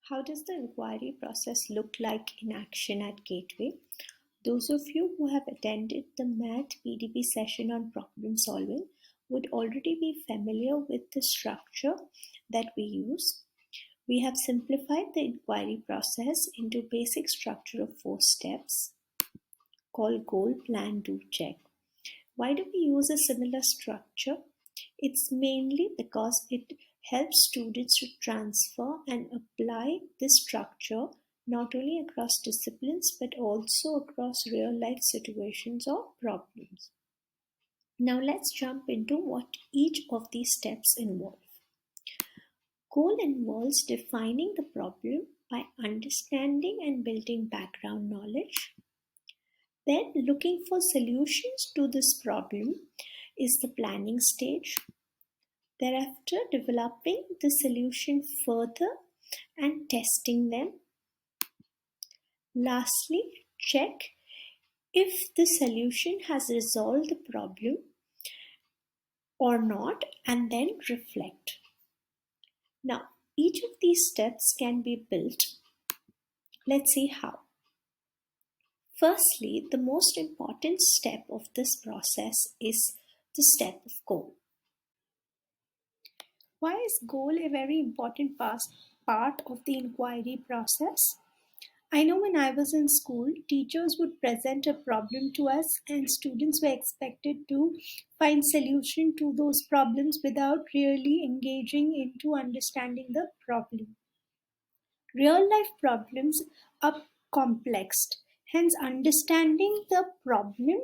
How does the inquiry process look like in action at Gateway? Those of you who have attended the Math PDP session on problem solving would already be familiar with the structure that we use. We have simplified the inquiry process into basic structure of 4 steps called goal, plan, do, check. Why do we use a similar structure? It's mainly because it helps students to transfer and apply this structure not only across disciplines but also across real life situations or problems. Now let's jump into what each of these steps involve. Goal involves defining the problem by understanding and building background knowledge. Then looking for solutions to this problem is the planning stage. Thereafter, developing the solution further and testing them. Lastly, check if the solution has resolved the problem or not, and then reflect. Now, each of these steps can be built. Let's see how. Firstly, the most important step of this process is the step of goal. Why is goal a very important part of the inquiry process? I know when I was in school, teachers would present a problem to us and students were expected to find solution to those problems without really engaging into understanding the problem. Real life problems are complex, hence understanding the problem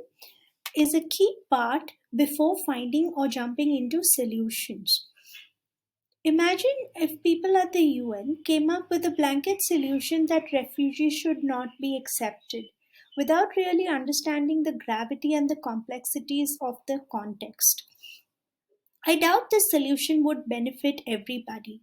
is a key part before finding or jumping into solutions. Imagine if people at the UN came up with a blanket solution that refugees should not be accepted, without really understanding the gravity and the complexities of the context. I doubt this solution would benefit everybody.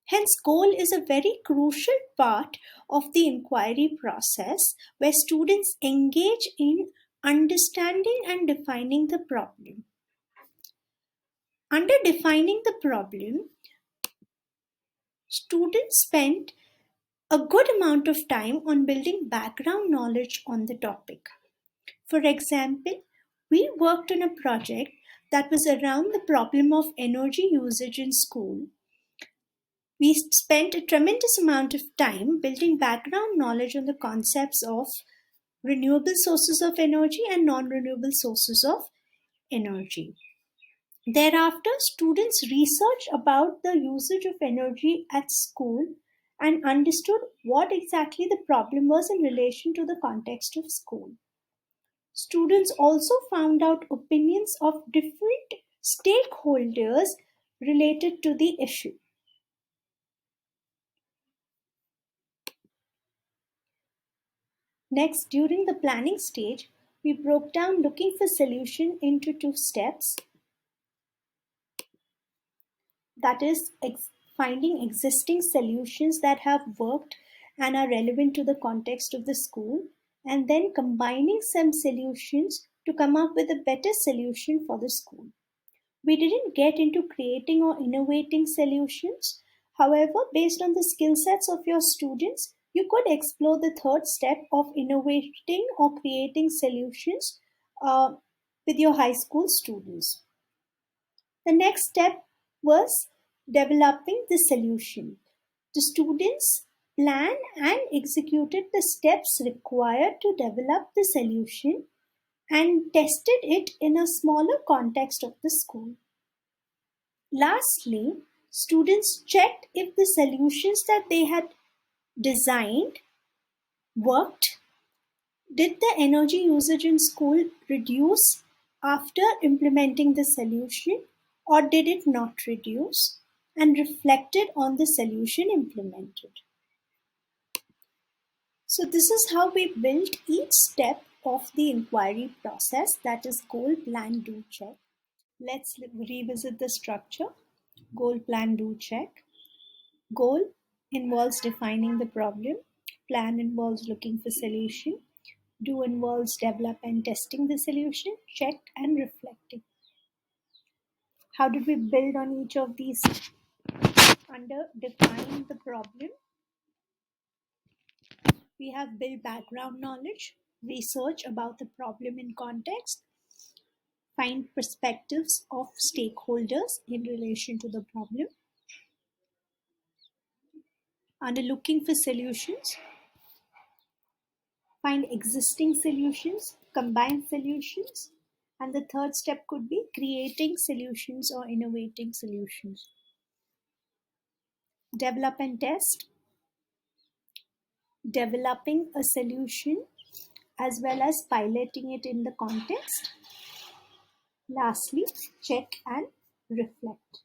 Hence, goal is a very crucial part of the inquiry process where students engage in understanding and defining the problem. Under defining the problem, students spend a good amount of time on building background knowledge on the topic. For example, we worked on a project that was around the problem of energy usage in school. We spent a tremendous amount of time building background knowledge on the concepts of renewable sources of energy and non-renewable sources of energy. Thereafter, students researched about the usage of energy at school and understood what exactly the problem was in relation to the context of school. Students also found out opinions of different stakeholders related to the issue. Next, during the planning stage, we broke down looking for solution into 2 steps. That is, finding existing solutions that have worked and are relevant to the context of the school, and then combining some solutions to come up with a better solution for the school. We didn't get into creating or innovating solutions. However, based on the skill sets of your students, you could explore the third step of innovating or creating solutions with your high school students. The next step was developing the solution. The students planned and executed the steps required to develop the solution and tested it in a smaller context of the school. Lastly, students checked if the solutions that they had designed worked. Did the energy usage in school reduce after implementing the solution, or did it not reduce? And reflected on the solution implemented. So this is how we built each step of the inquiry process, that is goal, plan, do, check. Let's revisit the structure. Goal, plan, do, check. Goal involves defining the problem. Plan involves looking for solution. Do involves develop and testing the solution. Check and reflecting. How did we build on each of these? Under define the problem, We have build background knowledge, research about the problem in context, find perspectives of stakeholders in relation to the problem, under looking for solutions, find existing solutions, combine solutions, and the third step could be creating solutions or innovating solutions. Develop and test, developing a solution as well as piloting it in the context. Lastly, check and reflect.